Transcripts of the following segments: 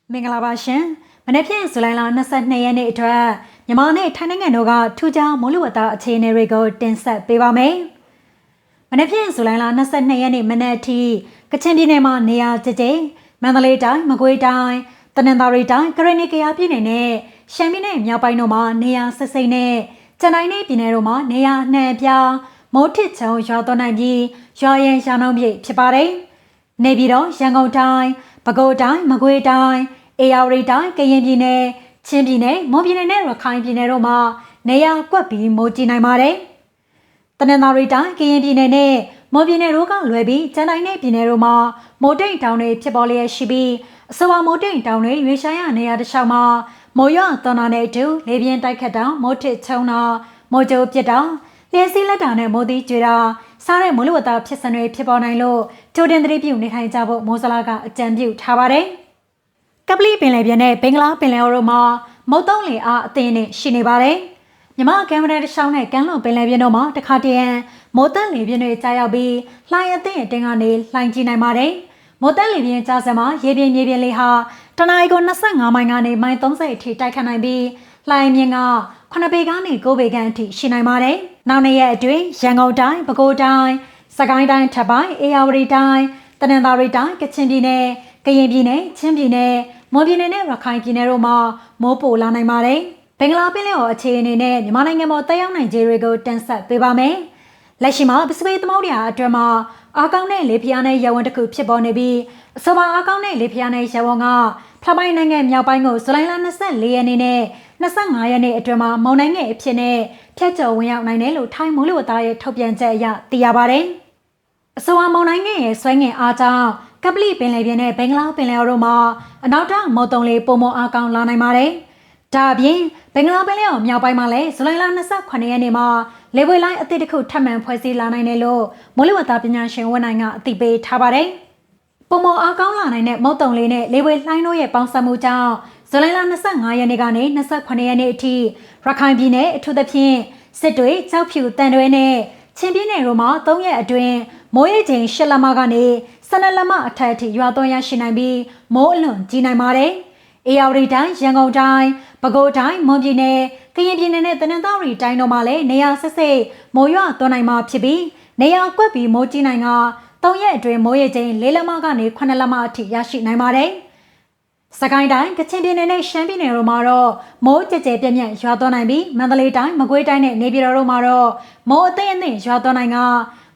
မင်္ဂလာပါရှင်မနေ့ဖြန်ဇူလိုင်လ22ရက်နေ့အတွက်မြန်မာနဲ့ထိုင်းနိုင်ငံတို့ကထူးခြားမိုးလေဝသအခြေအနေတွေကိုတင်ဆက်ပေးပါမယ်မနေ့ဖြန်ဇူလိုင်လ22ရက်နေ့မနက်အထိကချင်ပြည်နယ်မှာနေရာကျကျမန္တလေးတိုင်းမကွေးတိုင်းတနင်္သာရီတိုင်းကရင်နီကယားပြည်နယ်နဲ့ရှမ်းပြည်နယ်မြောက်ပိုင်းတို့မှာနေရာစိစိနဲ့ကျန်တိုင်းနယ်ပြည်နယ်တို့မှာနေရာနှံပြမိုးထစ်ချုံရွာသွန်းနိုင်ပြီးရွာရင်ရာနှုန်းပြည့်ဖြစ်ပါတယ်နေပြည်တော်ရန်ကုန်တိုင်းပဲခူးတိုင်းမကွေးတိုင်းအေရဝတီတိုင်းကရင်ပြည်နယ်ချင်းပြည်နယ်မွန်ပြည်နယ်နဲ့ရခိုင်ပြည်နယ်တို့မှာနေရာကွက်ပြီးမိုးကြီးနိုင်ပါတယ်။တနင်္သာရီတိုင်းကရင်ပြည်နယ်နဲ့မွန်ပြည်နယ်တို့ကလွယ်ပြီးကျန်တိုင်းနယ်ပြည်နယ်တို့မှာမိုးတိမ်တောင်တွေဖြစ်ပေါ်လျက်ရှိပြီးအဆိုပါမိုးတိမ်တောင်တွေရွေးဆိုင်ရနေရာတစ်လျှောက်မှာမိုးရွာသွန်းတာနဲ့အတူလေပြင်းတိုက်ခတ်တာမိုးထစ်ချုံတာမိုးကြိုးပစ်တာလျှက်စီးလက်တာနဲ့မိုးသီးကျွေတာစားတဲ့မိုးလေဝသဖြစ်စဉ်တွေဖြစ်ပေါ်နိုင်လို့ကြိုတင်သတိပြုနေထိုင်ကြဖို့မိုးစလာကအကြံပြုထားပါတယ်။ကပလီပင်လယ်ပြင်နဲ့ဘင်္ဂလားပင်လယ်အော်တို့မှာမုတ်တုံးလေအားအသင်းနဲ့ရှိနေပါတယ်။မြမကင်မရာတစ်ချောင်းနဲ့ကမ်းလွန်ပင်လယ်ပြင်တို့မှာတခါတရံမိုးတက်လေပြင်းတွေကြားရောက်ပြီးလှိုင်းအသင်းအတင်းကနေလှိုင်းကြီးနိုင်ပါတယ်။မိုးတက်လေပြင်းကြားစမှာရေပြင်မြေပြင်လေဟာတနအီကို25မိုင်ကနေမိုင်30အထိတိုက်ခတ်နိုင်ပြီးလှိုင်းမြင့်က9ပေကနေ9ပေခန့်အထိရှိနိုင်ပါတယ်။နောက်နေ့ရက်အတွင်းရန်ကုန်တိုင်းပဲခူးတိုင်းစကိုင်းတိုင်းထပ်ပိုင်းအေရဝတီတိုင်းတနင်္သာရီတိုင်းကချင်ပြည်နယ်ကရင်ပြည်နယ်ချင်းပြည်နယ်မွန်ပြည်နယ်နဲ့ရခိုင်ပြည်နယ်တို့မှာမိုးပိုလာနိုင်ပါတယ်။ဘင်္ဂလားပင်လယ်အော်အခြေအနေနဲ့မြန်မာနိုင်ငံပေါ်တက်ရောက်နိုင်ခြေတွေကိုတင်ဆက်ပေးပါမယ်။လက်ရှိမှာပစိဖိတ်သမုဒ္ဒရာအတွင်းမှာအားကောင်းတဲ့လေပြင်းနဲ့ရေဝန်တစ်ခုဖြစ်ပေါ်နေပြီးအဆိုပါအားကောင်းတဲ့လေပြင်းနဲ့ရေဝန်ကဖလပိုင်းနိုင်ငံမြောက်ပိုင်းကိုဇူလိုင်လ24ရက်နေ့နဲ့25ရက်နေ့အတွင်းမှာမုန်တိုင်းငယ်အဖြစ်နဲ့ဖြတ်ကျော်ဝင်ရောက်နိုင်တယ်လို့ထိုင်းမိုးလေဝသရဲ့ထုတ်ပြန်ချက်အရသိရပါတယ်။အဆိုပါမုန်တိုင်းငယ်ရဲ့ဆွဲငင်အားကြောင့်ကပလီပင်လယ်ပြင်နဲ့ဘင်္ဂလားပင်လယ်အော်တို့မှာအနောက်တောင်မုတ်တုံလေပုံမအားကောင်းလာနိုင်ပါတယ်။ဒါအပြင်ဘင်္ဂလားပင်လယ်အော်မြောက်ပိုင်းမှာလည်းဇူလိုင်လ28ရက်နေ့မှာလေပွေလိုင်းအသစ်တစ်ခုထပ်မံဖွဲ့စည်းလာနိုင်တယ်လို့မိုးလေဝသပညာရှင်ဝန်နိုင်ကအသိပေးထားပါတယ်။ပုံမအားကောင်းလာနိုင်တဲ့မုတ်တုံလေနဲ့လေပွေလှိုင်းတို့ရဲ့ပေါင်းစပ်မှုကြောင့်ဇူလိုင်လ25ရက်နေ့ကနေ28ရက်နေ့အထိရခိုင်ပြည်နယ်အထူးသဖြင့်စစ်တွေကြောက်ဖြူတန်တွဲနဲ့ချင်းပြည်နယ်တို့မှာ3ရက်အတွင်းမိုးရေချိန်10လက်မကနေ12လက်မအထက်အထိရွာသွန်းရရှိနိုင်ပြီးမိုးအလွန်ကြီးနိုင်ပါတယ်။အေရဝတီတိုင်းရန်ကုန်တိုင်းပဲခူးတိုင်းမွန်ပြည်နယ်ကရင်ပြည်နယ်နဲ့တနင်္သာရီတိုင်းတို့မှာလည်းနေရာဆက်ဆက်မိုးရွာသွန်းနိုင်မှာဖြစ်ပြီးနေရာကွက်ပြီးမိုးကြီးနိုင်က3ရက်အတွင်းမိုးရေချိန်4လက်မကနေ9လက်မအထိရရှိနိုင်ပါတယ်။စကိုင်းတိုင်းကချင်ပြည်နယ်နဲ့ရှမ်းပြည်နယ်တို့မှာတော့မိုးကြဲကြဲပြန့်ပြန့်ရွာသွန်းနိုင်ပြီးမန္တလေးတိုင်းမကွေးတိုင်းနဲ့နေပြည်တော်တို့မှာတော့မိုးအသင့်အသင့်ရွာသွန်းနိုင်က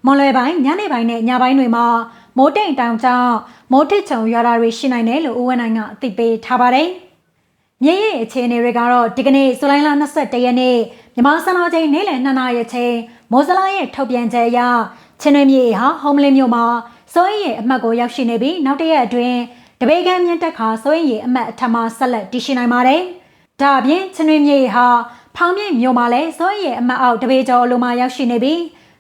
မွန်လွယ်ပိုင်းညနေပိုင်းနဲ့ညပိုင်းတွေမှာမိုးတိမ်တောင်ကြောင့်မိုးထစ်ချုံရွာတာတွေရှိနိုင်တယ်လို့ဦးဝင်းနိုင်ကအသိပေးထားပါတယ်။မြေရဲ့အခြေအနေတွေကတော့ဒီကနေ့ဇူလိုင်လ21ရက်နေ့မြန်မာစံတော်ချိန်နေ့လယ်2နာရီအချိန်မိုးစလာရဲ့ထုတ်ပြန်ချက်အရချင်းတွင်းမြေဟာဟုံးမလင်းမြို့မှာစိုးရိမ်အမှတ်ကိုရောက်ရှိနေပြီးနောက်တစ်ရက်အတွင်းတပေကံမြင့်တက်ခါစိုးရိမ်အမှတ်အထက်မှာဆက်လက်တည်ရှိနိုင်ပါတယ်။ဒါအပြင်ချင်းတွင်းမြေဟာဖောင်းမြင့်မြို့မှာလည်းစိုးရိမ်အမှတ်အောက်တပေကျော်အလိုမှာရောက်ရှိနေပြီး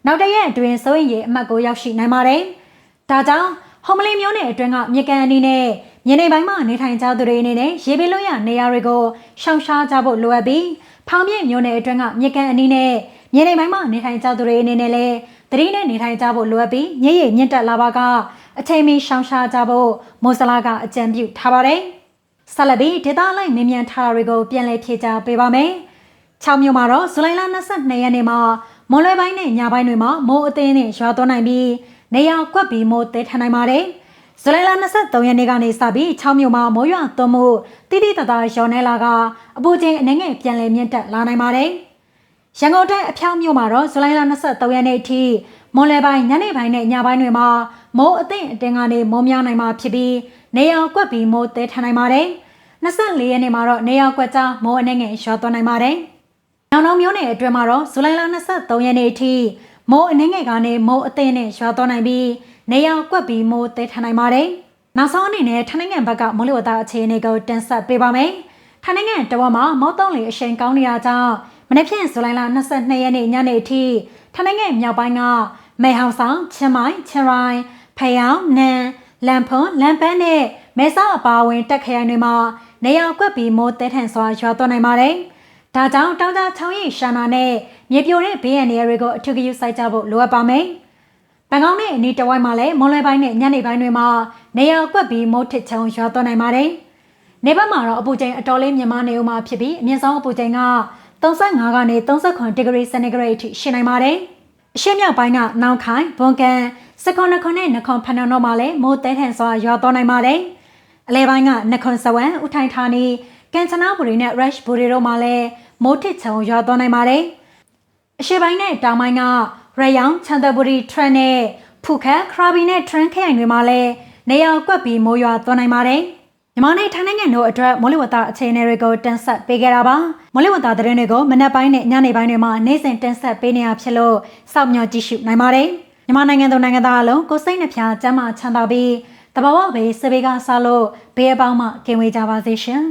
နောက်တစ်ရက်အတွင်းစိုးရိမ်အမှတ်ကိုရောက်ရှိနိုင်ပါတယ်။ဒါကြောင့်ဟုံးမလင်းမြို့နယ်အတွင်းကမြေကန်အနီးနဲ့မြေနေပိုင်းမှာနေထိုင်ကြသူတွေအနေနဲ့ရေပေးလို့ရနေရာတွေကိုရှောင်ရှားကြဖို့လိုအပ်ပြီးဖောင်းမြင့်မြို့နယ်အတွင်းကမြေကန်အနီးနဲ့မြေနေပိုင်းမှာနေထိုင်ကြသူတွေအနေနဲ့လည်းသတိနဲ့နေထိုင်ကြဖို့လိုအပ်ပြီးညရည်မြင့်တက်လာပါကအချိန်မီရှောင်ရှားကြဖို့မိုးစလာကအကြံပြုထားပါတယ်။ဆက်လက်ပြီးဒေသလိုက်မေးမြန်းထားတာတွေကိုပြန်လည်ဖြေကြားပေးပါမယ်။6မြို့မှာတော့ဇူလိုင်လ22ရက်နေ့မှာမွန်လွယ်ပိုင်းနဲ့ညပိုင်းတွေမှာမိုးအသင်းနဲ့ရွာသွန်းနိုင်ပြီးနေရာကွက်ပြီးမိုးတဲထန်နိုင်ပါတယ်။ဇူလိုင်လ23ရက်နေ့ကနေစပြီး6မြို့မှာမိုးရွာသွန်းမှုတိတိတသားရောနေလာကအပူချိန်အနေငယ်ပြန်လည်မြင့်တက်လာနိုင်ပါတယ်။ရန်ကုန်တိုင်းအဖျောက်မြို့မှာတော့ဇူလိုင်လ23ရက်နေ့အထိမွန်လွယ်ပိုင်းညနေပိုင်းနဲ့ညပိုင်းတွေမှာမိုးအသင့်အတင်းကနေမိုးများနိုင်မှာဖြစ်ပြီးနေရာကွက်ပြီးမိုးတဲထန်နိုင်ပါတယ်။24ရက်နေ့မှာတော့နေရာကွက်ကြားမိုးအနေငယ်ရွာသွန်းနိုင်ပါတယ်။နောင်မြို့နယ်အတွင်းမှာတော့ဇူလိုင်လ23ရက်နေ့အထိမိုးအနေငယ်ကနေမိုးအသင့်နဲ့ရွာသွန်းနိုင်ပြီးနေရာကွက်ပြီးမိုးတဲထန်နိုင်ပါတယ်။နောက်ဆုံးအနေနဲ့ထိုင်းနိုင်ငံဘက်ကမိုးလေဝသအခြေအနေကိုတင်ဆက်ပေးပါမယ်။ထိုင်းနိုင်ငံတဝက်မှာမုတ်တုံလေအရှိန်ကောင်းနေတာကြောင့်မနေ့ဖြန်ဇူလိုင်လ22ရက်နေ့ညနေအထိထိုင်းနိုင်ငံမြောက်ပိုင်းကမဲဟောင်ဆောင်ချင်းမိုင်ချင်းရိုင်ဖယောင်းနန်လမ်ဖွန်လမ်ပန်းနဲ့မဲဆောက်အပါအဝင်တက်ခရိုင်တွေမှာနေရာကွက်ပြီးမိုးတဲထန်စွာရွာသွန်းနိုင်ပါတယ်။ဒါကြောင့်တောင်ကြားချောင်းရိပ်ရှာနာနဲ့မြေပြိုတဲ့ဘေးရန်နေရာတွေကိုအထူးဂရုစိုက်ကြဖို့လိုအပ်ပါမယ်။ဘန်ကောက်နဲ့အနီးတစ်ဝိုက်မှာလည်းမွန်လွယ်ပိုင်းနဲ့ညနေပိုင်းတွေမှာနေရာကွက်ပြီးမိုးထစ်ချုံရွာသွန်းနိုင်ပါတယ်။ နေဘက်မှာတော့အပူချိန်အတော်လေးမြင့်မားနေဦးမှာဖြစ်ပြီးအမြင့်ဆုံးအပူချိန်က35ကနေ39ဒီဂရီစင်တီဂရိတ်အထိရှိနိုင်ပါတယ်။အရှေ့မြောက်ပိုင်းကနောင်ခိုင်ဘွန်ကန်စကွန်နခွန်နဲ့နခွန်ဖန်နုံတို့မှာလည်းမိုးတဲထန်စွာရွာသွန်းနိုင်ပါတယ်။အလဲပိုင်းကနခွန်စဝမ်ဥထိုင်ဌာနီကန်ချနာဘူရီနဲ့ rush ဘူရီတို့မှာလည်းမိုးထစ်ချုံရွာသွန်းနိုင်ပါတယ်။အရှေ့ပိုင်းနဲ့တောင်ပိုင်းကရယောင်ချန်တဘူရီထရန်နဲ့ဖူခက်ခရာဘီနဲ့ထရန်ခရိုင်တွေမှာလည်းနေရာကွက်ပြီးမိုးရွာသွန်းနိုင်ပါတယ်။မြန်မာနဲ့ထိုင်းနိုင်ငံတို့အတွက်မိုးလေဝသအခြေအနေတွေကိုတင်ဆက်ပေးခဲ့တာပါမိုးလေဝသသတင်းတွေကိုမနက်ပိုင်းနဲ့ညနေပိုင်းတွေမှာနေ့စဉ်တင်ဆက်ပေးနေရဖြစ်လို့စောင့်မျှော်ကြည့်ရှုနိုင်ပါတယ်မြန်မာနိုင်ငံသူနိုင်ငံသားအလုံးကိုယ်စိတ်နှဖျားကျန်းမာချမ်းသာပြီးတဘာဝဘေးစဘေးကစားလို့ဘေးအပေါင်းမှကင်ဝေးကြပါစေရှင်